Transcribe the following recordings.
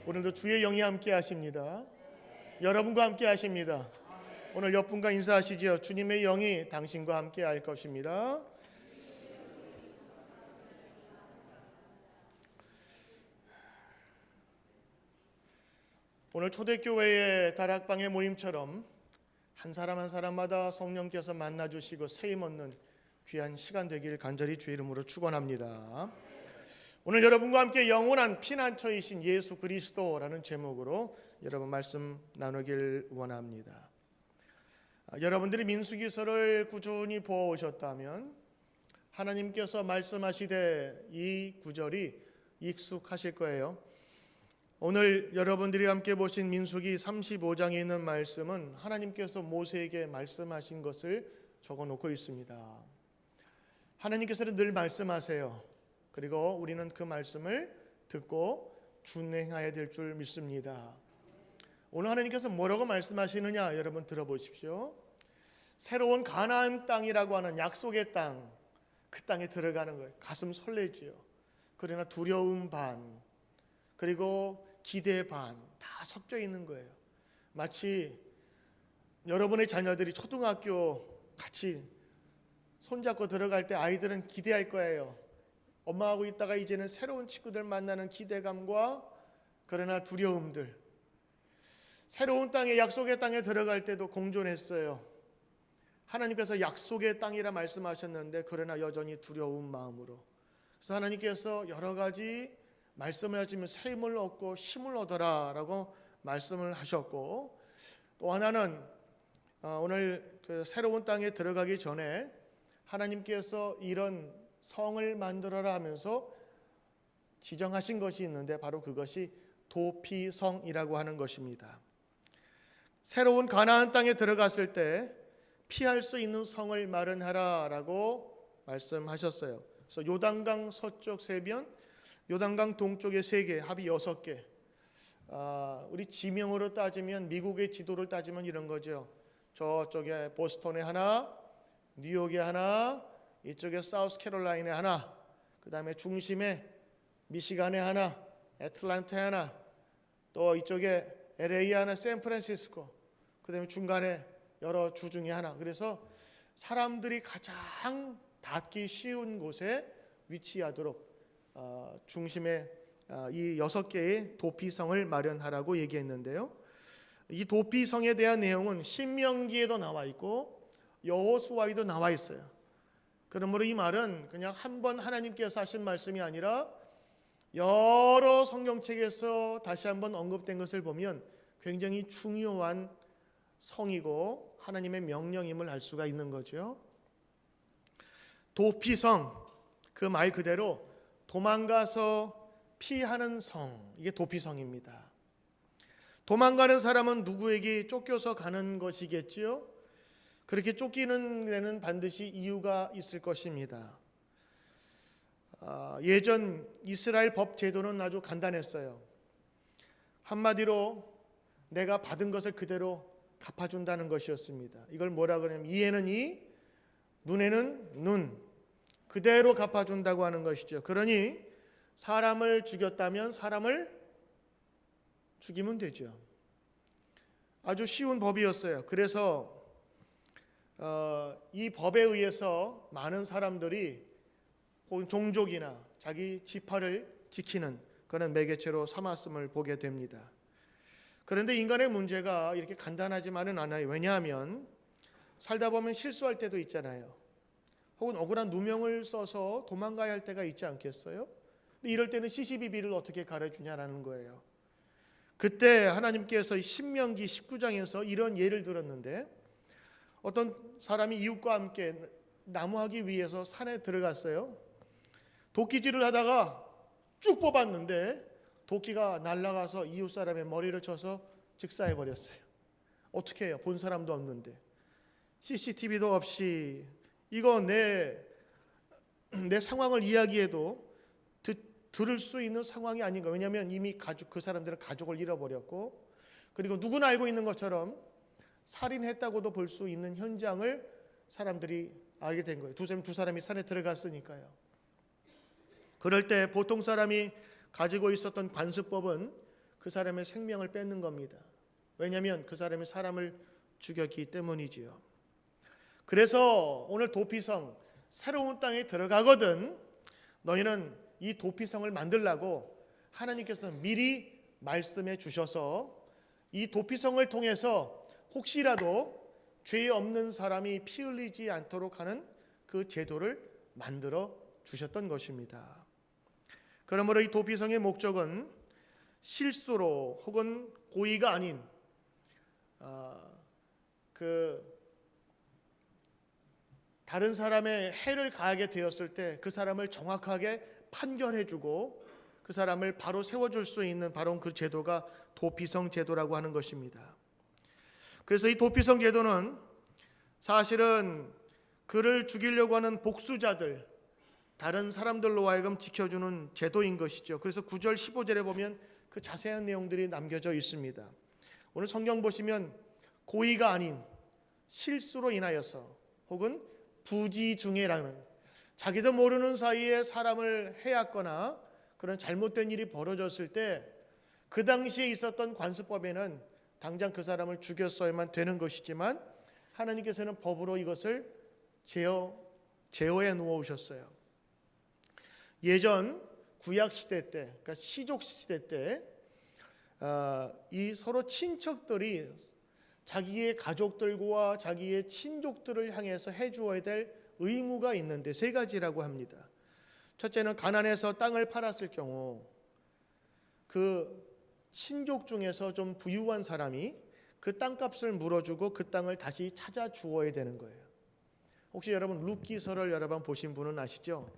오늘도 주의 영이 함께 하십니다. 여러분과 함께 하십니다. 오늘 옆분과 인사하시지요. 주님의 영이 당신과 함께 할 것입니다. 오늘 초대교회의 다락방의 모임처럼 한 사람 한 사람마다 성령께서 만나주시고 세임 얻는 귀한 시간 되길 간절히 주의 이름으로 축원합니다. 오늘 여러분과 함께 영원한 피난처이신 예수 그리스도라는 제목으로 여러분 말씀 나누길 원합니다. 여러분들이 민수기서를 꾸준히 보아오셨다면 하나님께서 말씀하시되 이 구절이 익숙하실 거예요. 오늘 여러분들이 함께 보신 민수기 35장에 있는 말씀은 하나님께서 모세에게 말씀하신 것을 적어놓고 있습니다. 하나님께서는 늘 말씀하세요. 그리고 우리는 그 말씀을 듣고 준행해야 될 줄 믿습니다. 오늘 하나님께서 뭐라고 말씀하시느냐 여러분 들어보십시오. 새로운 가나안 땅이라고 하는 약속의 땅, 그 땅에 들어가는 거예요. 가슴 설레지요. 그러나 두려움 반, 그리고 기대 반 다 섞여 있는 거예요. 마치 여러분의 자녀들이 초등학교 같이 손잡고 들어갈 때 아이들은 기대할 거예요. 엄마하고 있다가 이제는 새로운 친구들 만나는 기대감과 그러나 두려움들. 새로운 땅에 약속의 땅에 들어갈 때도 공존했어요. 하나님께서 약속의 땅이라 말씀하셨는데 그러나 여전히 두려운 마음으로. 그래서 하나님께서 여러 가지 말씀을 하시면 새 힘을 얻고 힘을 얻어라 라고 말씀을 하셨고, 또 하나는 오늘 그 새로운 땅에 들어가기 전에 하나님께서 이런 성을 만들어라 하면서 지정하신 것이 있는데 바로 그것이 도피성이라고 하는 것입니다. 새로운 가나안 땅에 들어갔을 때 피할 수 있는 성을 마련하라라고 말씀하셨어요. 그래서 요단강 서쪽 3변, 요단강 동쪽에 3개, 합이 6개. 우리 지명으로 따지면 미국의 지도를 따지면 이런 거죠. 저쪽에 보스턴에 하나, 뉴욕에 하나, 이쪽에 사우스캐롤라인에 하나, 그 다음에 중심에 미시간에 하나, 애틀랜타에 하나, 또 이쪽에 LA 하나, 샌프란시스코, 그 다음에 중간에 여러 주 중에 하나. 그래서 사람들이 가장 닿기 쉬운 곳에 위치하도록 중심에 이 6개의 도피성을 마련하라고 얘기했는데요. 이 도피성에 대한 내용은 신명기에도 나와 있고 여호수아에도 나와 있어요. 그러므로 이 말은 그냥 한 번 하나님께서 하신 말씀이 아니라 여러 성경책에서 다시 한번 언급된 것을 보면 굉장히 중요한 성이고 하나님의 명령임을 알 수가 있는 거죠. 도피성, 그 말 그대로 도망가서 피하는 성, 이게 도피성입니다. 도망가는 사람은 누구에게 쫓겨서 가는 것이겠지요? 그렇게 쫓기는 데는 반드시 이유가 있을 것입니다. 예전 이스라엘 법 제도는 아주 간단했어요. 한마디로 내가 받은 것을 그대로 갚아준다는 것이었습니다. 이걸 뭐라 그러냐면 이에는 이, 눈에는 눈, 그대로 갚아준다고 하는 것이죠. 그러니 사람을 죽였다면 사람을 죽이면 되죠. 아주 쉬운 법이었어요. 그래서 이 법에 의해서 많은 사람들이 종족이나 자기 지파를 지키는 그런 매개체로 삼았음을 보게 됩니다. 그런데 인간의 문제가 이렇게 간단하지만은 않아요. 왜냐하면 살다 보면 실수할 때도 있잖아요. 혹은 억울한 누명을 써서 도망가야 할 때가 있지 않겠어요? 근데 이럴 때는 시시비비를 어떻게 가르쳐주냐라는 거예요. 그때 하나님께서 신명기 19장에서 이런 예를 들었는데, 어떤 사람이 이웃과 함께 나무하기 위해서 산에 들어갔어요. 도끼질을 하다가 쭉 뽑았는데 도끼가 날아가서 이웃 사람의 머리를 쳐서 직사해 버렸어요. 어떻게 해요? 본 사람도 없는데, CCTV도 없이. 이거 내 상황을 이야기해도 들을 수 있는 상황이 아닌가. 왜냐하면 이미 그 사람들은 가족을 잃어버렸고, 그리고 누구나 알고 있는 것처럼 살인했다고도 볼 수 있는 현장을 사람들이 알게 된 거예요. 두 사람이 산에 들어갔으니까요. 그럴 때 보통 사람이 가지고 있었던 관습법은 그 사람의 생명을 뺏는 겁니다. 왜냐하면 그 사람이 사람을 죽였기 때문이지요. 그래서 오늘 도피성, 새로운 땅에 들어가거든 너희는 이 도피성을 만들라고 하나님께서 미리 말씀해 주셔서 이 도피성을 통해서 혹시라도 죄 없는 사람이 피 흘리지 않도록 하는 그 제도를 만들어 주셨던 것입니다. 그러므로 이 도피성의 목적은 실수로 혹은 고의가 아닌 다른 사람의 해를 가하게 되었을 때 그 사람을 정확하게 판결해주고 그 사람을 바로 세워줄 수 있는 바로 그 제도가 도피성 제도라고 하는 것입니다. 그래서 이 도피성 제도는 사실은 그를 죽이려고 하는 복수자들, 다른 사람들로 하여금 지켜주는 제도인 것이죠. 그래서 9절 15절에 보면 그 자세한 내용들이 남겨져 있습니다. 오늘 성경 보시면 고의가 아닌 실수로 인하여서 혹은 부지중해라는, 자기도 모르는 사이에 사람을 해왔거나 그런 잘못된 일이 벌어졌을 때 그 당시에 있었던 관습법에는 당장 그 사람을 죽였어야만 되는 것이지만 하나님께서는 법으로 이것을 제어해 놓으셨어요. 예전 구약 시대 때, 그러니까 시족 시대 때 이 서로 친척들이 자기의 가족들과 자기의 친족들을 향해서 해주어야 될 의무가 있는데 세 가지라고 합니다. 첫째는 가난해서 땅을 팔았을 경우 그 친족 중에서 좀 부유한 사람이 그 땅값을 물어주고 그 땅을 다시 찾아 주어야 되는 거예요. 혹시 여러분 룻기서를 여러 번 보신 분은 아시죠?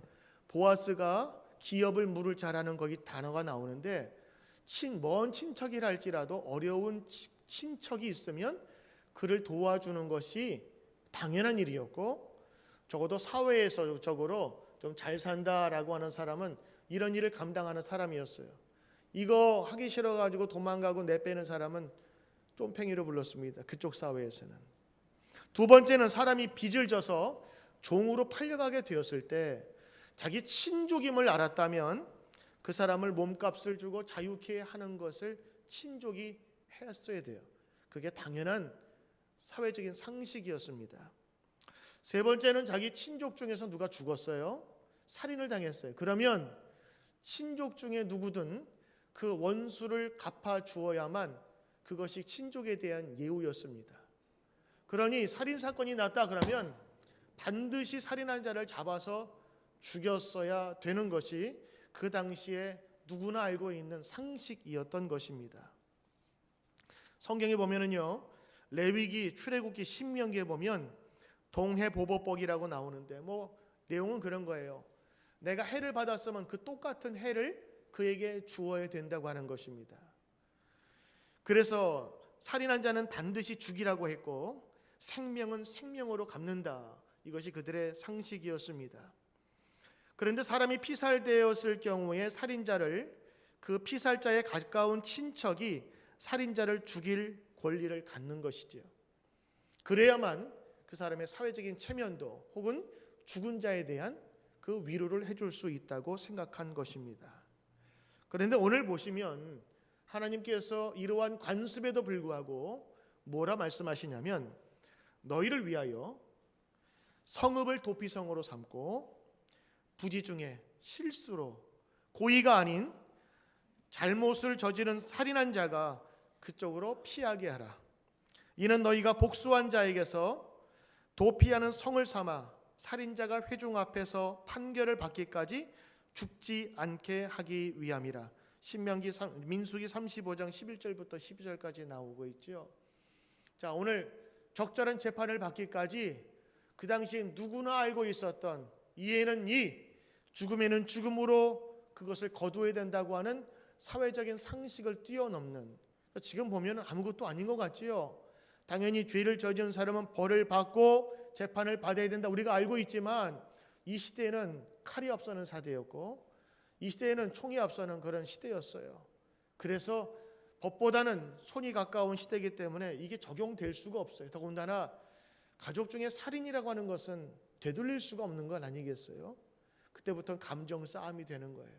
보아스가 기업을 물을 잘하는 거기 단어가 나오는데 먼 친척이라 할지라도 어려운 친척이 있으면 그를 도와주는 것이 당연한 일이었고, 적어도 사회에서적으로 좀 잘 산다라고 하는 사람은 이런 일을 감당하는 사람이었어요. 이거 하기 싫어가지고 도망가고 내빼는 사람은 쫌팽이로 불렀습니다. 그쪽 사회에서는. 두 번째는 사람이 빚을 져서 종으로 팔려가게 되었을 때 자기 친족임을 알았다면 그 사람을 몸값을 주고 자유케 하는 것을 친족이 했어야 돼요. 그게 당연한 사회적인 상식이었습니다. 세 번째는 자기 친족 중에서 누가 죽었어요. 살인을 당했어요. 그러면 친족 중에 누구든 그 원수를 갚아 주어야만 그것이 친족에 대한 예우였습니다. 그러니 살인 사건이 났다 그러면 반드시 살인한 자를 잡아서 죽였어야 되는 것이 그 당시에 누구나 알고 있는 상식이었던 것입니다. 성경에 보면은요, 레위기, 출애굽기, 신명기에 보면 동해보복이라고 나오는데 내용은 그런 거예요. 내가 해를 받았으면 그 똑같은 해를 그에게 주어야 된다고 하는 것입니다. 그래서 살인한 자는 반드시 죽이라고 했고 생명은 생명으로 갚는다. 이것이 그들의 상식이었습니다. 그런데 사람이 피살되었을 경우에 살인자를 그 피살자에 가까운 친척이 살인자를 죽일 권리를 갖는 것이죠. 그래야만 그 사람의 사회적인 체면도 혹은 죽은 자에 대한 그 위로를 해줄 수 있다고 생각한 것입니다. 그런데 오늘 보시면 하나님께서 이러한 관습에도 불구하고 뭐라 말씀하시냐면 너희를 위하여 성읍을 도피성으로 삼고 부지중에 실수로 고의가 아닌 잘못을 저지른 살인한 자가 그쪽으로 피하게 하라. 이는 너희가 복수한 자에게서 도피하는 성을 삼아 살인자가 회중 앞에서 판결을 받기까지 죽지 않게 하기 위함이라. 민수기 35장 11절부터 12절까지 나오고 있죠. 자, 오늘 적절한 재판을 받기까지 그 당시에 누구나 알고 있었던 이에는 이, 죽음에는 죽음으로 그것을 거두어야 된다고 하는 사회적인 상식을 뛰어넘는, 지금 보면 아무것도 아닌 것 같지요. 당연히 죄를 저지른 사람은 벌을 받고 재판을 받아야 된다 우리가 알고 있지만 이 시대에는 칼이 앞서는 사대였고 이 시대에는 총이 앞서는 그런 시대였어요. 그래서 법보다는 손이 가까운 시대이기 때문에 이게 적용될 수가 없어요. 더군다나 가족 중에 살인이라고 하는 것은 되돌릴 수가 없는 건 아니겠어요? 그때부터는 감정 싸움이 되는 거예요.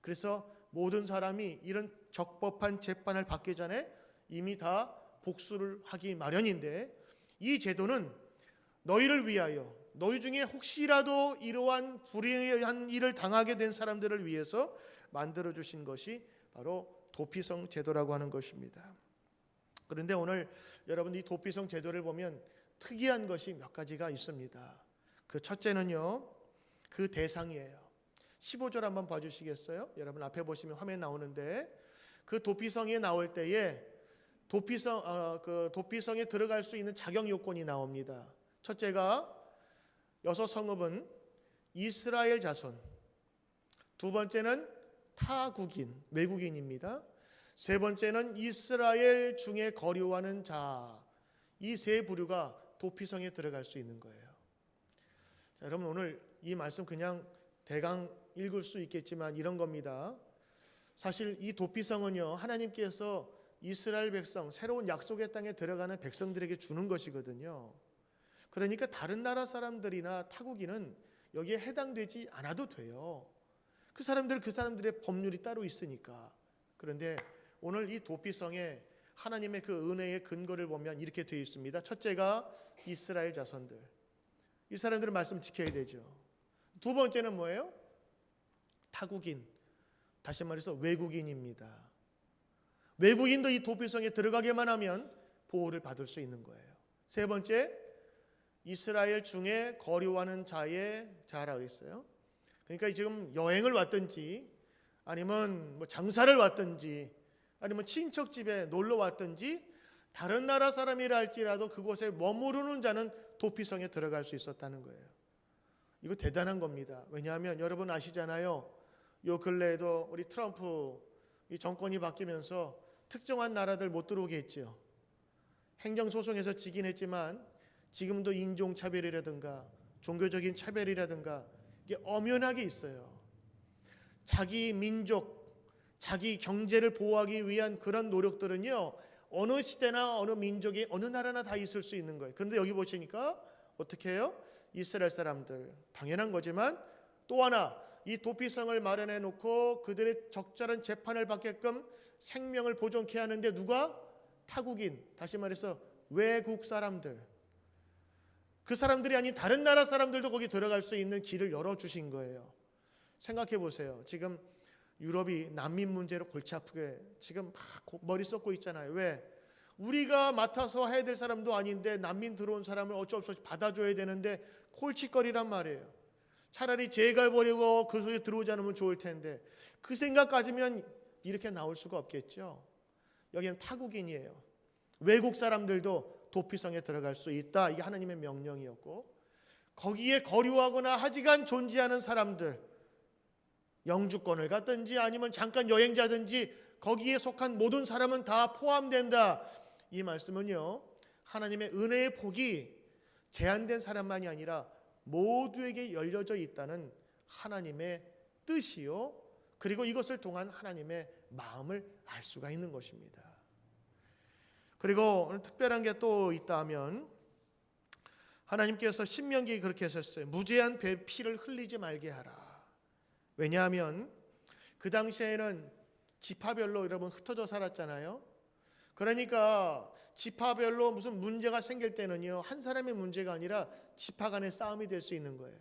그래서 모든 사람이 이런 적법한 재판을 받기 전에 이미 다 복수를 하기 마련인데, 이 제도는 너희를 위하여, 너희 중에 혹시라도 이러한 불의한 일을 당하게 된 사람들을 위해서 만들어 주신 것이 바로 도피성 제도라고 하는 것입니다. 그런데 오늘 여러분, 이 도피성 제도를 보면 특이한 것이 몇 가지가 있습니다. 그 첫째는요, 그 대상이에요. 15절 한번 봐주시겠어요? 여러분 앞에 보시면 화면 나오는데, 그 도피성에 나올 때에 도피성에 들어갈 수 있는 자격 요건이 나옵니다. 첫째가 여섯 성읍은 이스라엘 자손, 두 번째는 타국인, 외국인입니다. 세 번째는 이스라엘 중에 거류하는 자. 이 세 부류가 도피성에 들어갈 수 있는 거예요. 자, 여러분 오늘 이 말씀 그냥 대강 읽을 수 있겠지만 이런 겁니다. 사실 이 도피성은요, 하나님께서 이스라엘 백성, 새로운 약속의 땅에 들어가는 백성들에게 주는 것이거든요. 그러니까 다른 나라 사람들이나 타국인은 여기에 해당되지 않아도 돼요. 그 사람들의 법률이 따로 있으니까. 그런데 오늘 이 도피성에 하나님의 그 은혜의 근거를 보면 이렇게 되어 있습니다. 첫째가 이스라엘 자손들. 이 사람들은 말씀 지켜야 되죠. 두 번째는 뭐예요? 타국인. 다시 말해서 외국인입니다. 외국인도 이 도피성에 들어가게만 하면 보호를 받을 수 있는 거예요. 세 번째, 이스라엘 중에 거류하는 자의 자라고 했어요. 그러니까 지금 여행을 왔든지 아니면 뭐 장사를 왔든지 아니면 친척 집에 놀러 왔든지 다른 나라 사람이라 할지라도 그곳에 머무르는 자는 도피성에 들어갈 수 있었다는 거예요. 이거 대단한 겁니다. 왜냐하면 여러분 아시잖아요. 요 근래에도 우리 트럼프 이 정권이 바뀌면서 특정한 나라들 못 들어오게 했죠. 행정소송에서 지긴 했지만 지금도 인종차별이라든가 종교적인 차별이라든가 이게 엄연하게 있어요. 자기 민족, 자기 경제를 보호하기 위한 그런 노력들은요, 어느 시대나 어느 민족이 어느 나라나 다 있을 수 있는 거예요. 그런데 여기 보시니까 어떻게 해요? 이스라엘 사람들, 당연한 거지만 또 하나, 이 도피성을 마련해 놓고 그들의 적절한 재판을 받게끔 생명을 보존케 하는데 누가? 타국인, 다시 말해서 외국 사람들. 그 사람들이 아닌 다른 나라 사람들도 거기 들어갈 수 있는 길을 열어주신 거예요. 생각해 보세요. 지금 유럽이 난민 문제로 골치 아프게 지금 막 머리 쏟고 있잖아요. 왜? 우리가 맡아서 해야 될 사람도 아닌데 난민 들어온 사람을 어쩔 수 없이 받아줘야 되는데 골칫거리란 말이에요. 차라리 제가 버리고 그 속에 들어오지 않으면 좋을 텐데 그 생각 가지면 이렇게 나올 수가 없겠죠. 여기는 타국인이에요. 외국 사람들도 도피성에 들어갈 수 있다. 이게 하나님의 명령이었고, 거기에 거류하거나 하지간 존재하는 사람들, 영주권을 갖든지 아니면 잠깐 여행자든지 거기에 속한 모든 사람은 다 포함된다. 이 말씀은요, 하나님의 은혜의 폭이 제한된 사람만이 아니라 모두에게 열려져 있다는 하나님의 뜻이요, 그리고 이것을 통한 하나님의 마음을 알 수가 있는 것입니다. 그리고 특별한 게 또 있다면, 하나님께서 신명기에 그렇게 하셨어요. 무죄한 피를 흘리지 말게 하라. 왜냐하면 그 당시에는 지파별로 여러분 흩어져 살았잖아요. 그러니까 지파별로 무슨 문제가 생길 때는요, 한 사람의 문제가 아니라 지파 간의 싸움이 될 수 있는 거예요.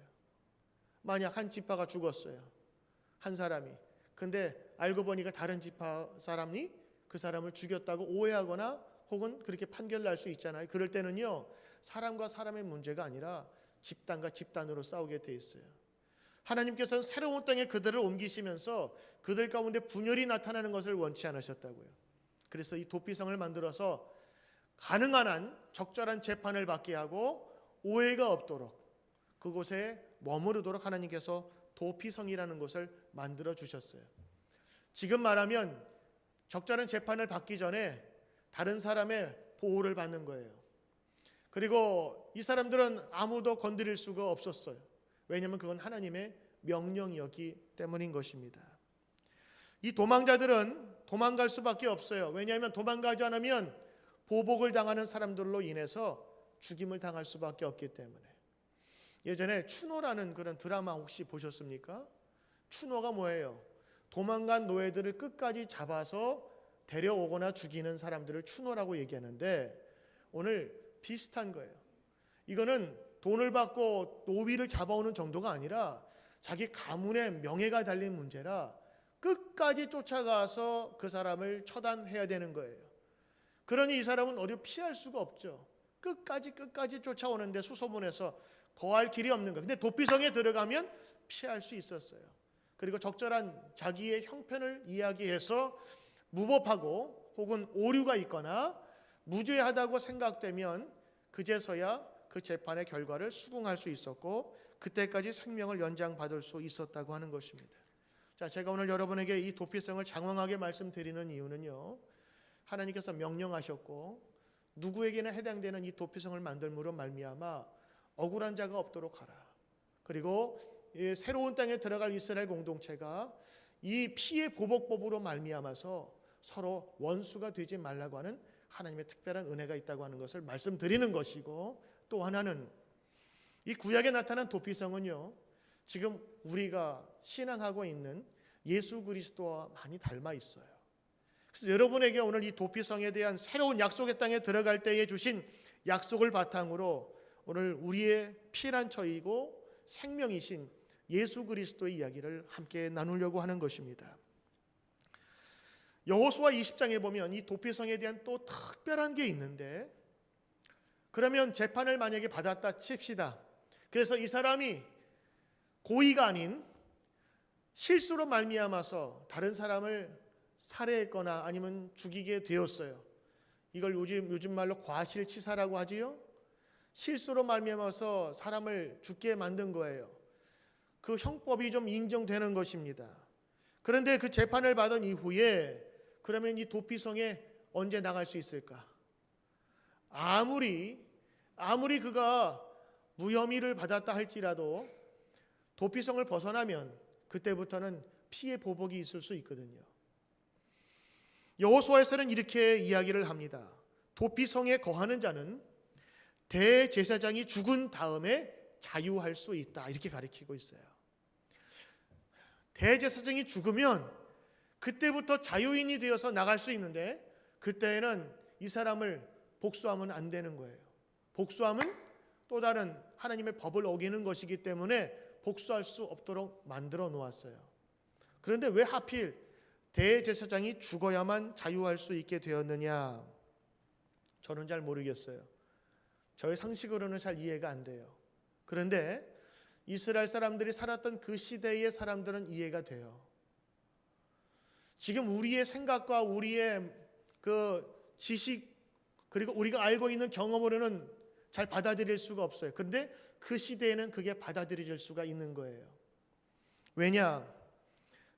만약 한 지파가 죽었어요, 한 사람이. 근데 알고 보니까 다른 지파 사람이 그 사람을 죽였다고 오해하거나 혹은 그렇게 판결날 수 있잖아요. 그럴 때는요, 사람과 사람의 문제가 아니라 집단과 집단으로 싸우게 돼 있어요. 하나님께서는 새로운 땅에 그들을 옮기시면서 그들 가운데 분열이 나타나는 것을 원치 않으셨다고요. 그래서 이 도피성을 만들어서 가능한 한 적절한 재판을 받게 하고 오해가 없도록 그곳에 머무르도록 하나님께서 도피성이라는 곳을 만들어 주셨어요. 지금 말하면 적절한 재판을 받기 전에 다른 사람의 보호를 받는 거예요. 그리고 이 사람들은 아무도 건드릴 수가 없었어요. 왜냐하면 그건 하나님의 명령이었기 때문인 것입니다. 이 도망자들은 도망갈 수밖에 없어요. 왜냐하면 도망가지 않으면 보복을 당하는 사람들로 인해서 죽임을 당할 수밖에 없기 때문에. 예전에 추노라는 그런 드라마 혹시 보셨습니까? 추노가 뭐예요? 도망간 노예들을 끝까지 잡아서 데려오거나 죽이는 사람들을 추노라고 얘기하는데 오늘 비슷한 거예요. 이거는 돈을 받고 노비를 잡아오는 정도가 아니라 자기 가문의 명예가 달린 문제라 끝까지 쫓아가서 그 사람을 처단해야 되는 거예요. 그러니 이 사람은 어디 피할 수가 없죠. 끝까지 쫓아오는데 수소문해서 거할 길이 없는 거예요. 근데 도피성에 들어가면 피할 수 있었어요. 그리고 적절한 자기의 형편을 이야기해서 무법하고 혹은 오류가 있거나 무죄하다고 생각되면 그제서야 그 재판의 결과를 수긍할 수 있었고 그때까지 생명을 연장받을 수 있었다고 하는 것입니다. 자, 제가 오늘 여러분에게 이 도피성을 장황하게 말씀드리는 이유는요, 하나님께서 명령하셨고 누구에게나 해당되는 이 도피성을 만들므로 말미암아 억울한 자가 없도록 하라. 그리고 이 새로운 땅에 들어갈 이스라엘 공동체가 이 피해 보복법으로 말미암아서 서로 원수가 되지 말라고 하는 하나님의 특별한 은혜가 있다고 하는 것을 말씀드리는 것이고, 또 하나는 이 구약에 나타난 도피성은요, 지금 우리가 신앙하고 있는 예수 그리스도와 많이 닮아 있어요. 그래서 여러분에게 오늘 이 도피성에 대한 새로운 약속의 땅에 들어갈 때에 주신 약속을 바탕으로 오늘 우리의 피난처이고 생명이신 예수 그리스도의 이야기를 함께 나누려고 하는 것입니다. 여호수아 20장에 보면 이 도피성에 대한 또 특별한 게 있는데, 그러면 재판을 만약에 받았다 칩시다. 그래서 이 사람이 고의가 아닌 실수로 말미암아서 다른 사람을 살해했거나 아니면 죽이게 되었어요. 이걸 요즘 말로 과실치사라고 하지요. 실수로 말미암아서 사람을 죽게 만든 거예요. 그 형법이 좀 인정되는 것입니다. 그런데 그 재판을 받은 이후에 그러면 이 도피성에 언제 나갈 수 있을까? 아무리 그가 무혐의를 받았다 할지라도 도피성을 벗어나면 그때부터는 피해 보복이 있을 수 있거든요. 여호수아에서는 이렇게 이야기를 합니다. 도피성에 거하는 자는 대제사장이 죽은 다음에 자유할 수 있다, 이렇게 가르치고 있어요. 대제사장이 죽으면 그때부터 자유인이 되어서 나갈 수 있는데, 그때는 이 사람을 복수하면 안 되는 거예요. 복수하면 또 다른 하나님의 법을 어기는 것이기 때문에 복수할 수 없도록 만들어 놓았어요. 그런데 왜 하필 대제사장이 죽어야만 자유할 수 있게 되었느냐? 저는 잘 모르겠어요. 저의 상식으로는 잘 이해가 안 돼요. 그런데 이스라엘 사람들이 살았던 그 시대의 사람들은 이해가 돼요. 지금 우리의 생각과 우리의 그 지식, 그리고 우리가 알고 있는 경험으로는 잘 받아들일 수가 없어요. 그런데 그 시대에는 그게 받아들여질 수가 있는 거예요. 왜냐?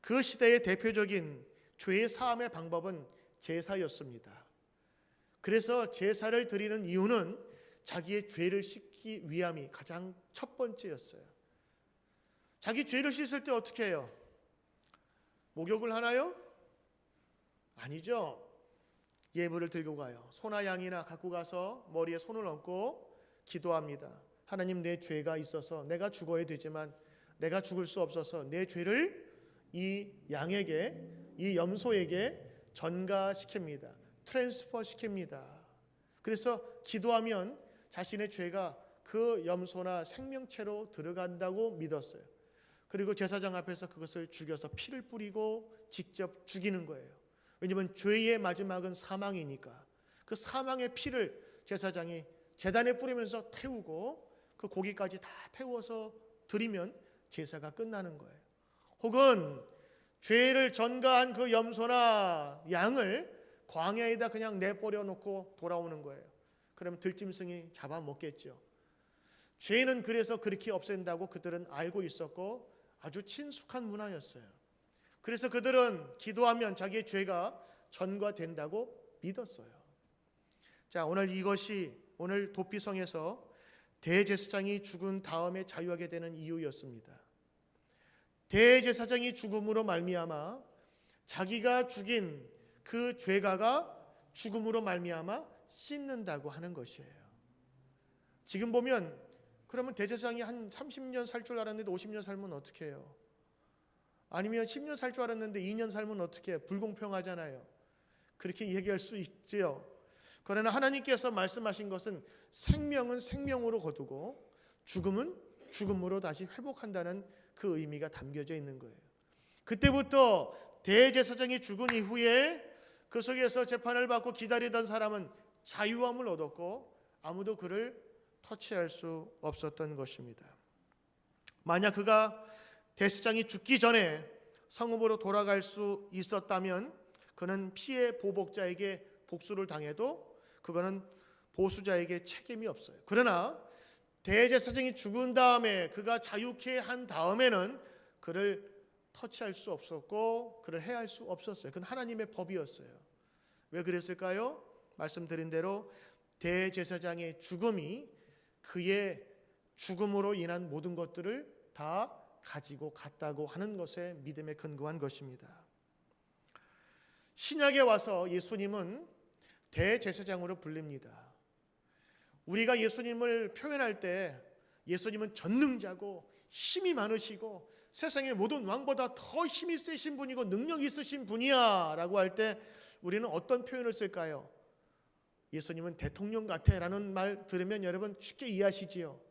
그 시대의 대표적인 죄 사함의 방법은 제사였습니다. 그래서 제사를 드리는 이유는 자기의 죄를 씻기 위함이 가장 첫 번째였어요. 자기 죄를 씻을 때 어떻게 해요? 목욕을 하나요? 아니죠. 예물을 들고 가요. 소나 양이나 갖고 가서 머리에 손을 얹고 기도합니다. 하나님, 내 죄가 있어서 내가 죽어야 되지만 내가 죽을 수 없어서 내 죄를 이 양에게, 이 염소에게 전가시킵니다. 트랜스퍼 시킵니다. 그래서 기도하면 자신의 죄가 그 염소나 생명체로 들어간다고 믿었어요. 그리고 제사장 앞에서 그것을 죽여서 피를 뿌리고 직접 죽이는 거예요. 왜냐하면 죄의 마지막은 사망이니까 그 사망의 피를 제사장이 제단에 뿌리면서 태우고 그 고기까지 다 태워서 드리면 제사가 끝나는 거예요. 혹은 죄를 전가한 그 염소나 양을 광야에다 그냥 내버려 놓고 돌아오는 거예요. 그러면 들짐승이 잡아먹겠죠. 죄는 그래서 그렇게 없앤다고 그들은 알고 있었고 아주 친숙한 문화였어요. 그래서 그들은 기도하면 자기의 죄가 전가된다고 믿었어요. 자, 오늘 도피성에서 대제사장이 죽은 다음에 자유하게 되는 이유였습니다. 대제사장이 죽음으로 말미암아 자기가 죽인 그 죄가가 죽음으로 말미암아 씻는다고 하는 것이에요. 지금 보면 그러면 대제사장이 한 30년 살 줄 알았는데 50년 살면 어떻게 해요? 아니면 10년 살 줄 알았는데 2년 살면 어떻게 불공평하잖아요. 그렇게 얘기할 수 있지요. 그러나 하나님께서 말씀하신 것은 생명은 생명으로 거두고 죽음은 죽음으로 다시 회복한다는 그 의미가 담겨져 있는 거예요. 그때부터 대제사장이 죽은 이후에 그 속에서 재판을 받고 기다리던 사람은 자유함을 얻었고 아무도 그를 터치할 수 없었던 것입니다. 만약 그가 대제사장이 죽기 전에 성읍으로 돌아갈 수 있었다면 그는 피해 보복자에게 복수를 당해도 그거는 보수자에게 책임이 없어요. 그러나 대제사장이 죽은 다음에 그가 자유케 한 다음에는 그를 터치할 수 없었고 그를 해할 수 없었어요. 그건 하나님의 법이었어요. 왜 그랬을까요? 말씀드린 대로 대제사장의 죽음이 그의 죽음으로 인한 모든 것들을 다 가지고 갔다고 하는 것에 믿음에 근거한 것입니다. 신약에 와서 예수님은 대제사장으로 불립니다. 우리가 예수님을 표현할 때 예수님은 전능자고 힘이 많으시고 세상의 모든 왕보다 더 힘이 세신 분이고 능력이 있으신 분이야 라고 할 때 우리는 어떤 표현을 쓸까요? 예수님은 대통령 같아 라는 말 들으면 여러분 쉽게 이해하시지요.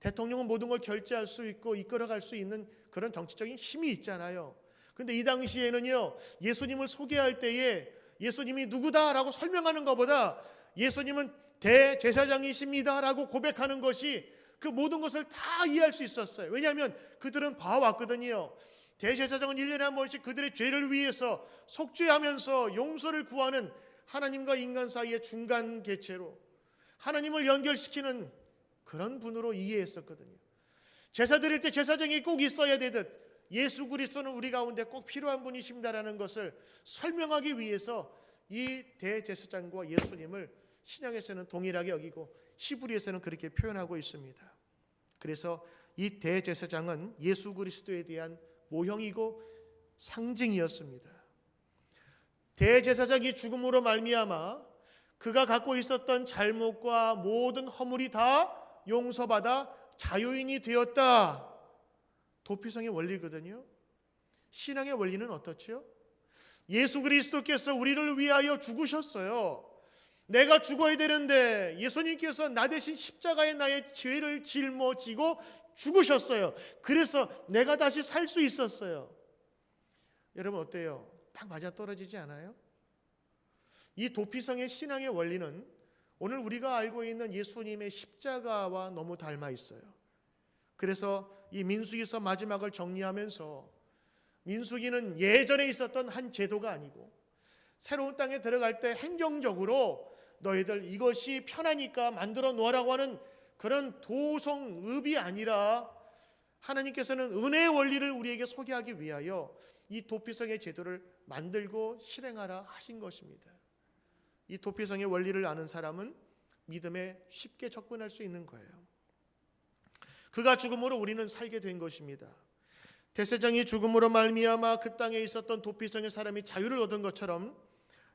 대통령은 모든 걸 결제할 수 있고 이끌어갈 수 있는 그런 정치적인 힘이 있잖아요. 근데 이 당시에는요, 예수님을 소개할 때에 예수님이 누구다라고 설명하는 것보다 예수님은 대제사장이십니다라고 고백하는 것이 그 모든 것을 다 이해할 수 있었어요. 왜냐하면 그들은 봐왔거든요. 대제사장은 1년에 한 번씩 그들의 죄를 위해서 속죄하면서 용서를 구하는 하나님과 인간 사이의 중간 개체로 하나님을 연결시키는 그런 분으로 이해했었거든요. 제사 드릴 때 제사장이 꼭 있어야 되듯 예수 그리스도는 우리 가운데 꼭 필요한 분이십니다라는 것을 설명하기 위해서 이 대제사장과 예수님을 신약에서는 동일하게 여기고 히브리에서는 그렇게 표현하고 있습니다. 그래서 이 대제사장은 예수 그리스도에 대한 모형이고 상징이었습니다. 대제사장이 죽음으로 말미암아 그가 갖고 있었던 잘못과 모든 허물이 다 용서받아 자유인이 되었다. 도피성의 원리거든요. 신앙의 원리는 어떻죠? 예수 그리스도께서 우리를 위하여 죽으셨어요. 내가 죽어야 되는데 예수님께서 나 대신 십자가에 나의 죄를 짊어지고 죽으셨어요. 그래서 내가 다시 살 수 있었어요. 여러분 어때요? 딱 맞아떨어지지 않아요? 이 도피성의 신앙의 원리는 오늘 우리가 알고 있는 예수님의 십자가와 너무 닮아 있어요. 그래서 이 민수기서 마지막을 정리하면서 민수기는 예전에 있었던 한 제도가 아니고 새로운 땅에 들어갈 때 행정적으로 너희들 이것이 편하니까 만들어 놓으라고 하는 그런 도성읍이 아니라 하나님께서는 은혜의 원리를 우리에게 소개하기 위하여 이 도피성의 제도를 만들고 실행하라 하신 것입니다. 이 도피성의 원리를 아는 사람은 믿음에 쉽게 접근할 수 있는 거예요. 그가 죽음으로 우리는 살게 된 것입니다. 대제사장이 죽음으로 말미암아 그 땅에 있었던 도피성의 사람이 자유를 얻은 것처럼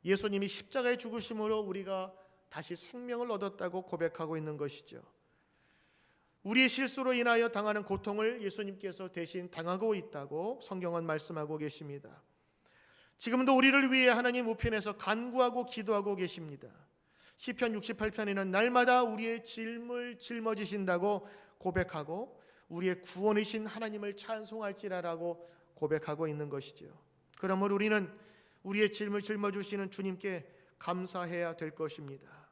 예수님이 십자가의 죽으심으로 우리가 다시 생명을 얻었다고 고백하고 있는 것이죠. 우리의 실수로 인하여 당하는 고통을 예수님께서 대신 당하고 있다고 성경은 말씀하고 계십니다. 지금도 우리를 위해 하나님 우편에서 간구하고 기도하고 계십니다. 시편 68편에는 날마다 우리의 짐을 짊어지신다고 고백하고 우리의 구원이신 하나님을 찬송할지라라고 고백하고 있는 것이죠. 그러므로 우리는 우리의 짐을 짊어주시는 주님께 감사해야 될 것입니다.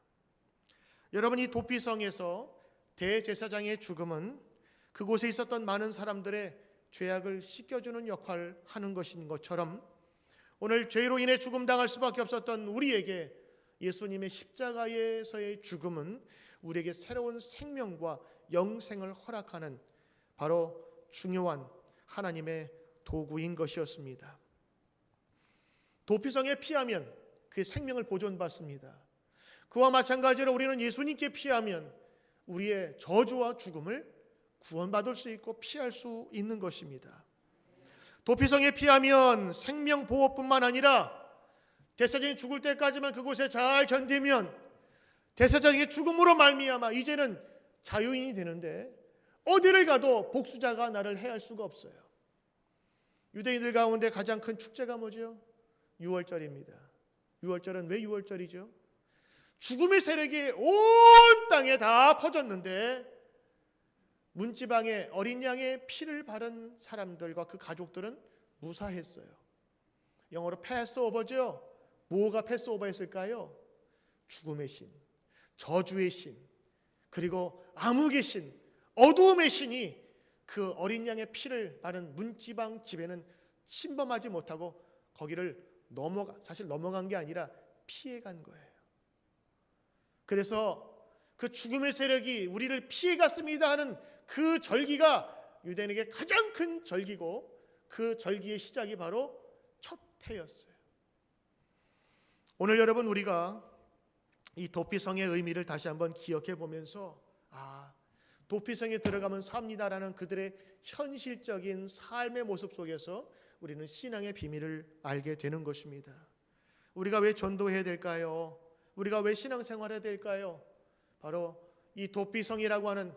여러분, 이 도피성에서 대제사장의 죽음은 그곳에 있었던 많은 사람들의 죄악을 씻겨주는 역할을 하는 것인 것처럼 오늘 죄로 인해 죽음당할 수밖에 없었던 우리에게 예수님의 십자가에서의 죽음은 우리에게 새로운 생명과 영생을 허락하는 바로 중요한 하나님의 도구인 것이었습니다. 도피성에 피하면 그의 생명을 보존받습니다. 그와 마찬가지로 우리는 예수님께 피하면 우리의 저주와 죽음을 구원받을 수 있고 피할 수 있는 것입니다. 도피성에 피하면 생명보호뿐만 아니라 대제사장이 죽을 때까지만 그곳에 잘 견디면 대제사장의 죽음으로 말미암아 이제는 자유인이 되는데 어디를 가도 복수자가 나를 해할 수가 없어요. 유대인들 가운데 가장 큰 축제가 뭐죠? 유월절입니다. 유월절은 왜 유월절이죠? 죽음의 세력이 온 땅에 다 퍼졌는데 문지방에 어린 양의 피를 바른 사람들과 그 가족들은 무사했어요. 영어로 패스오버죠. 뭐가 패스오버했을까요? 죽음의 신, 저주의 신, 그리고 암흑의 신, 어두움의 신이 그 어린 양의 피를 바른 문지방 집에는 침범하지 못하고 거기를 사실 넘어간 게 아니라 피해간 거예요. 그래서 그 죽음의 세력이 우리를 피해갔습니다 하는 그 절기가 유대인에게 가장 큰 절기고 그 절기의 시작이 바로 첫 해였어요. 오늘 여러분 우리가 이 도피성의 의미를 다시 한번 기억해 보면서 도피성에 들어가면 삽니다라는 그들의 현실적인 삶의 모습 속에서 우리는 신앙의 비밀을 알게 되는 것입니다. 우리가 왜 전도해야 될까요? 우리가 왜 신앙생활해야 될까요? 바로 이 도피성이라고 하는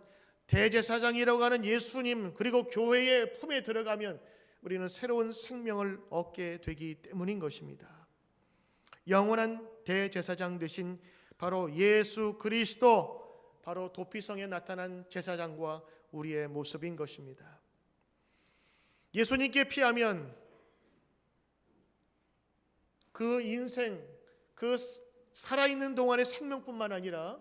대제사장이라고 하는 예수님 그리고 교회의 품에 들어가면 우리는 새로운 생명을 얻게 되기 때문인 것입니다. 영원한 대제사장 되신 바로 예수 그리스도, 바로 도피성에 나타난 제사장과 우리의 모습인 것입니다. 예수님께 피하면 그 인생, 그 살아있는 동안의 생명뿐만 아니라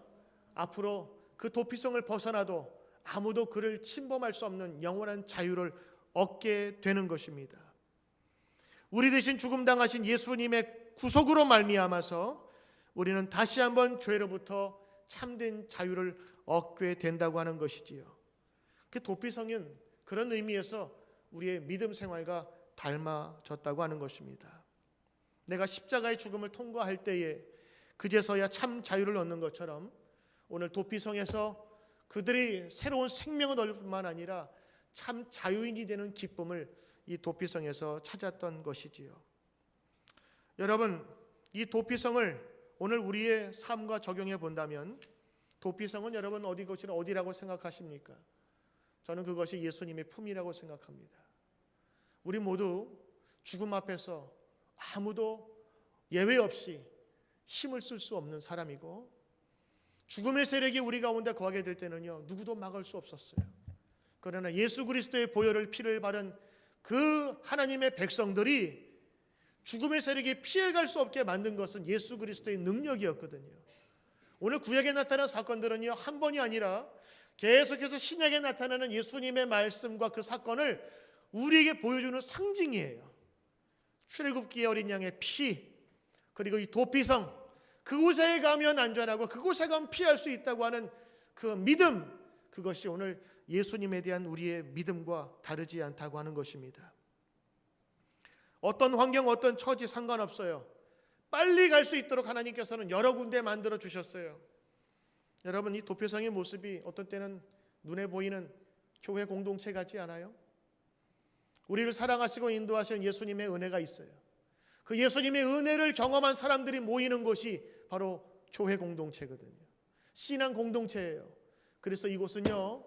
앞으로 그 도피성을 벗어나도 아무도 그를 침범할 수 없는 영원한 자유를 얻게 되는 것입니다. 우리 대신 죽음 당하신 예수님의 구속으로 말미암아서 우리는 다시 한번 죄로부터 참된 자유를 얻게 된다고 하는 것이지요. 그 도피성은 그런 의미에서 우리의 믿음 생활과 닮아졌다고 하는 것입니다. 내가 십자가의 죽음을 통과할 때에 그제서야 참 자유를 얻는 것처럼 오늘 도피성에서 그들이 새로운 생명을 얻을 뿐만 아니라 참 자유인이 되는 기쁨을 이 도피성에서 찾았던 것이지요. 여러분, 이 도피성을 오늘 우리의 삶과 적용해 본다면 도피성은 여러분 어디라고 생각하십니까? 저는 그것이 예수님의 품이라고 생각합니다. 우리 모두 죽음 앞에서 아무도 예외 없이 힘을 쓸 수 없는 사람이고 죽음의 세력이 우리 가운데 거하게 될 때는요 누구도 막을 수 없었어요. 그러나 예수 그리스도의 보혈을 피를 바른 그 하나님의 백성들이 죽음의 세력이 피해갈 수 없게 만든 것은 예수 그리스도의 능력이었거든요. 오늘 구약에 나타난 사건들은요 한 번이 아니라 계속해서 신약에 나타나는 예수님의 말씀과 그 사건을 우리에게 보여주는 상징이에요. 출애굽기의 어린 양의 피, 그리고 이 도피성, 그곳에 가면 안전하고 그곳에 가면 피할 수 있다고 하는 그 믿음, 그것이 오늘 예수님에 대한 우리의 믿음과 다르지 않다고 하는 것입니다. 어떤 환경, 어떤 처지 상관없어요. 빨리 갈 수 있도록 하나님께서는 여러 군데 만들어 주셨어요. 여러분, 이 도피성의 모습이 어떤 때는 눈에 보이는 교회 공동체 같지 않아요? 우리를 사랑하시고 인도하시는 예수님의 은혜가 있어요. 그 예수님의 은혜를 경험한 사람들이 모이는 곳이 바로 교회 공동체거든요. 신앙 공동체예요. 그래서 이곳은요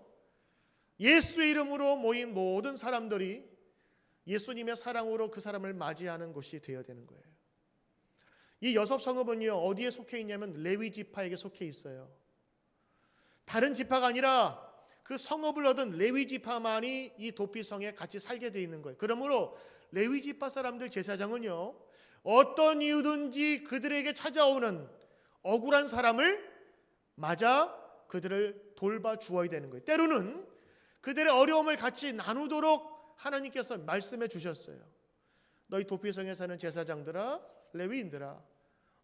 예수의 이름으로 모인 모든 사람들이 예수님의 사랑으로 그 사람을 맞이하는 곳이 되어야 되는 거예요. 이 여섯 성읍은요 어디에 속해 있냐면 레위 지파에게 속해 있어요. 다른 지파가 아니라 그 성읍을 얻은 레위 지파만이 이 도피성에 같이 살게 되어 있는 거예요. 그러므로 레위 지파 사람들 제사장은요 어떤 이유든지 그들에게 찾아오는 억울한 사람을 맞아 그들을 돌봐 주어야 되는 거예요. 때로는 그들의 어려움을 같이 나누도록 하나님께서 말씀해 주셨어요. 너희 도피성에 사는 제사장들아, 레위인들아,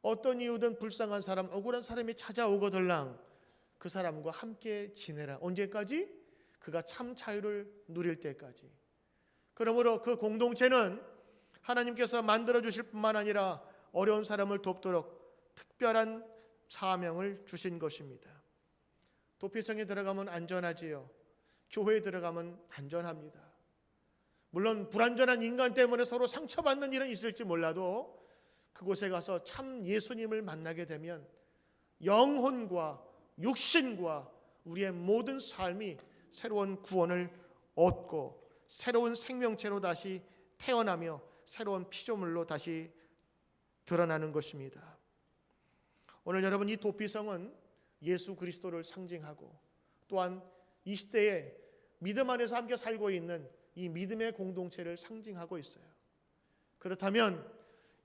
어떤 이유든 불쌍한 사람, 억울한 사람이 찾아오거들랑 그 사람과 함께 지내라. 언제까지? 그가 참 자유를 누릴 때까지. 그러므로 그 공동체는 하나님께서 만들어 주실 뿐만 아니라 어려운 사람을 돕도록 특별한 사명을 주신 것입니다. 도피성에 들어가면 안전하지요. 교회에 들어가면 안전합니다. 물론 불안전한 인간 때문에 서로 상처받는 일은 있을지 몰라도 그곳에 가서 참 예수님을 만나게 되면 영혼과 육신과 우리의 모든 삶이 새로운 구원을 얻고 새로운 생명체로 다시 태어나며 새로운 피조물로 다시 드러나는 것입니다. 오늘 여러분, 이 도피성은 예수 그리스도를 상징하고 또한 이 시대에 믿음 안에서 함께 살고 있는 이 믿음의 공동체를 상징하고 있어요. 그렇다면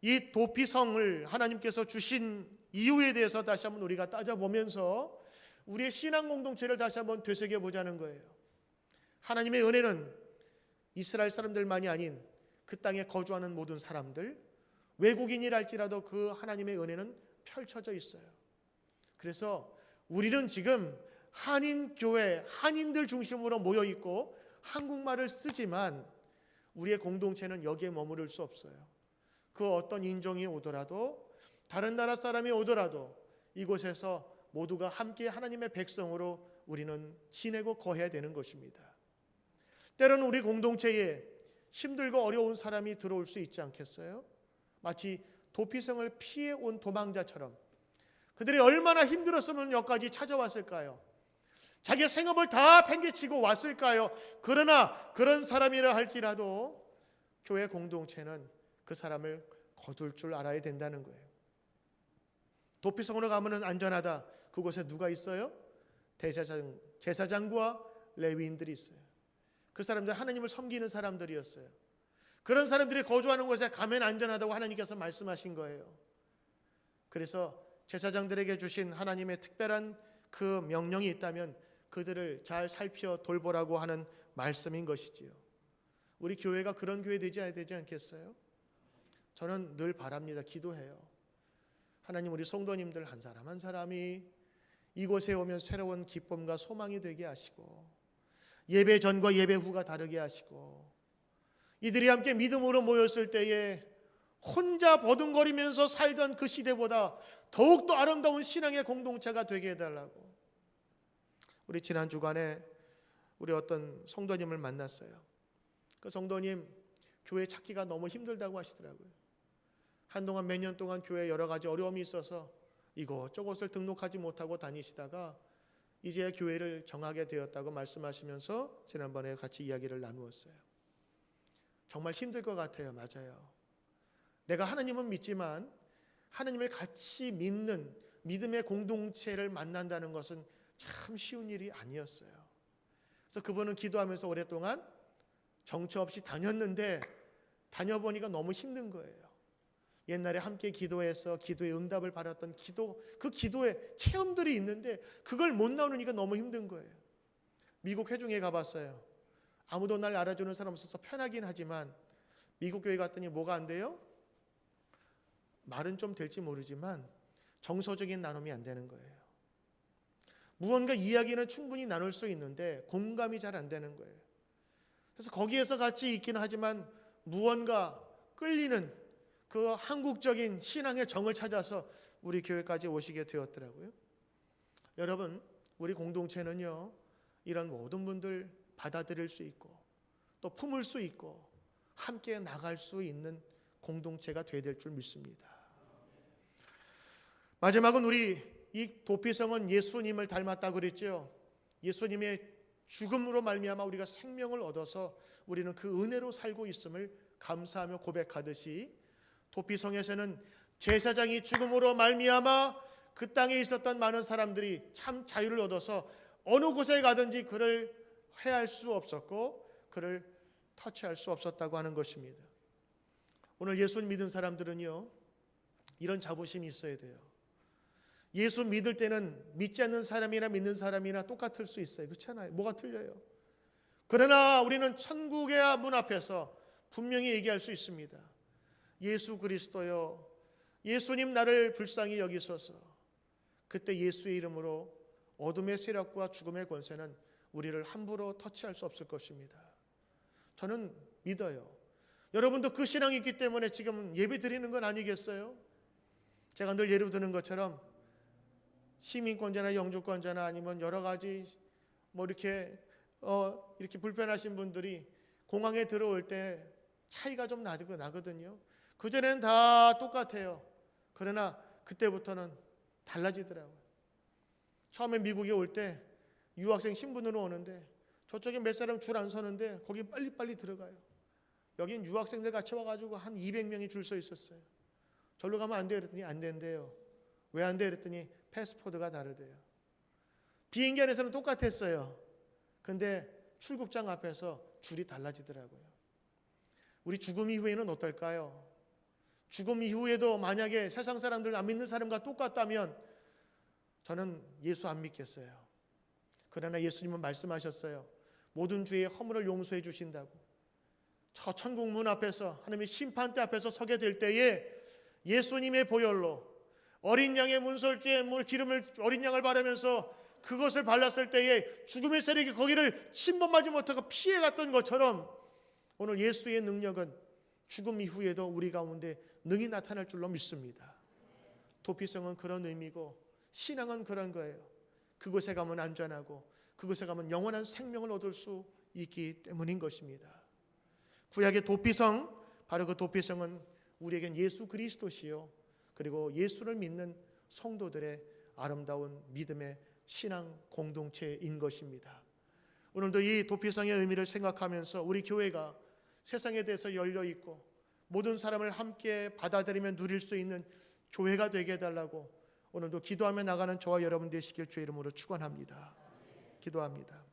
이 도피성을 하나님께서 주신 이유에 대해서 다시 한번 우리가 따져보면서 우리의 신앙 공동체를 다시 한번 되새겨보자는 거예요. 하나님의 은혜는 이스라엘 사람들만이 아닌 그 땅에 거주하는 모든 사람들, 외국인이랄지라도 그 하나님의 은혜는 펼쳐져 있어요. 그래서 우리는 지금 한인교회, 한인들 중심으로 모여있고 한국말을 쓰지만 우리의 공동체는 여기에 머무를 수 없어요. 그 어떤 인종이 오더라도, 다른 나라 사람이 오더라도 이곳에서 모두가 함께 하나님의 백성으로 우리는 지내고 거해야 되는 것입니다. 때로는 우리 공동체에 힘들고 어려운 사람이 들어올 수 있지 않겠어요? 마치 도피성을 피해 온 도망자처럼 그들이 얼마나 힘들었으면 여기까지 찾아왔을까요? 자기의 생업을 다 팽개치고 왔을까요? 그러나 그런 사람이라 할지라도 교회 공동체는 그 사람을 거둘 줄 알아야 된다는 거예요. 도피성으로 가면 안전하다. 그곳에 누가 있어요? 제사장과 레위인들이 있어요. 그 사람들 하나님을 섬기는 사람들이었어요. 그런 사람들이 거주하는 곳에 가면 안전하다고 하나님께서 말씀하신 거예요. 그래서 제사장들에게 주신 하나님의 특별한 그 명령이 있다면 그들을 잘 살펴 돌보라고 하는 말씀인 것이지요. 우리 교회가 그런 교회 되지 않겠어요? 저는 늘 바랍니다. 기도해요. 하나님, 우리 성도님들 한 사람 한 사람이 이곳에 오면 새로운 기쁨과 소망이 되게 하시고 예배 전과 예배 후가 다르게 하시고 이들이 함께 믿음으로 모였을 때에 혼자 버둥거리면서 살던 그 시대보다 더욱더 아름다운 신앙의 공동체가 되게 해달라고. 우리 지난 주간에 우리 어떤 성도님을 만났어요. 그 성도님 교회 찾기가 너무 힘들다고 하시더라고요. 한동안 몇 년 동안 교회에 여러 가지 어려움이 있어서 이곳저곳을 등록하지 못하고 다니시다가 이제 교회를 정하게 되었다고 말씀하시면서 지난번에 같이 이야기를 나누었어요. 정말 힘들 것 같아요. 맞아요. 내가 하나님은 믿지만 하나님을 같이 믿는 믿음의 공동체를 만난다는 것은 참 쉬운 일이 아니었어요. 그래서 그분은 기도하면서 오랫동안 정처 없이 다녔는데 다녀보니까 너무 힘든 거예요. 옛날에 함께 기도해서 기도의 응답을 받았던 그 기도의 체험들이 있는데 그걸 못 나누니까 너무 힘든 거예요. 미국 회중에 가봤어요. 아무도 날 알아주는 사람 없어서 편하긴 하지만 미국 교회 갔더니 뭐가 안 돼요? 말은 좀 될지 모르지만 정서적인 나눔이 안 되는 거예요. 무언가 이야기는 충분히 나눌 수 있는데 공감이 잘 안 되는 거예요. 그래서 거기에서 같이 있기는 하지만 무언가 끌리는 그 한국적인 신앙의 정을 찾아서 우리 교회까지 오시게 되었더라고요. 여러분, 우리 공동체는요, 이런 모든 분들 받아들일 수 있고 또 품을 수 있고 함께 나갈 수 있는 공동체가 되어야 될 줄 믿습니다. 마지막은 우리 이 도피성은 예수님을 닮았다고 그랬죠. 예수님의 죽음으로 말미암아 우리가 생명을 얻어서 우리는 그 은혜로 살고 있음을 감사하며 고백하듯이 도피성에서는 제사장이 죽음으로 말미암아 그 땅에 있었던 많은 사람들이 참 자유를 얻어서 어느 곳에 가든지 그를 해할 수 없었고 그를 터치할 수 없었다고 하는 것입니다. 오늘 예수 믿은 사람들은요, 이런 자부심이 있어야 돼요. 예수 믿을 때는 믿지 않는 사람이나 믿는 사람이나 똑같을 수 있어요. 그렇지 않아요? 뭐가 틀려요? 그러나 우리는 천국의 문 앞에서 분명히 얘기할 수 있습니다. 예수 그리스도여, 예수님 나를 불쌍히 여기소서. 그때 예수의 이름으로 어둠의 세력과 죽음의 권세는 우리를 함부로 터치할 수 없을 것입니다. 저는 믿어요. 여러분도 그 신앙이 있기 때문에 지금 예배 드리는 건 아니겠어요? 제가 늘 예를 드는 것처럼 시민권자나 영주권자나 아니면 여러 가지 이렇게 불편하신 분들이 공항에 들어올 때 차이가 좀 나거든요. 그전에는 다 똑같아요. 그러나 그때부터는 달라지더라고요. 처음에 미국에 올 때 유학생 신분으로 오는데 저쪽에 몇 사람 줄 안 서는데 거기 빨리빨리 들어가요. 여긴 유학생들 같이 와가지고 한 200명이 줄 서 있었어요. 절로 가면 안 돼요 그랬더니 안 된대요. 왜 안 돼요 그랬더니 패스포드가 다르대요. 비행기 안에서는 똑같았어요. 근데 출국장 앞에서 줄이 달라지더라고요. 우리 죽음 이후에는 어떨까요? 죽음 이후에도 만약에 세상 사람들 안 믿는 사람과 똑같다면 저는 예수 안 믿겠어요. 그러나 예수님은 말씀하셨어요. 모든 죄의 허물을 용서해 주신다고. 저 천국 문 앞에서 하나님의 심판대 앞에서 서게 될 때에 예수님의 보혈로 어린 양의 문설주에 기름을 어린 양을 바르면서 그것을 발랐을 때에 죽음의 세력이 거기를 침범하지 못하고 피해갔던 것처럼 오늘 예수의 능력은 죽음 이후에도 우리 가운데 능히 나타날 줄로 믿습니다. 도피성은 그런 의미고 신앙은 그런 거예요. 그곳에 가면 안전하고 그곳에 가면 영원한 생명을 얻을 수 있기 때문인 것입니다. 구약의 도피성, 바로 그 도피성은 우리에겐 예수 그리스도시요 그리고 예수를 믿는 성도들의 아름다운 믿음의 신앙 공동체인 것입니다. 오늘도 이 도피성의 의미를 생각하면서 우리 교회가 세상에 대해서 열려 있고 모든 사람을 함께 받아들이며 누릴 수 있는 교회가 되게 해달라고 오늘도 기도하며 나가는 저와 여러분 되시길 주의 이름으로 축원합니다. 기도합니다.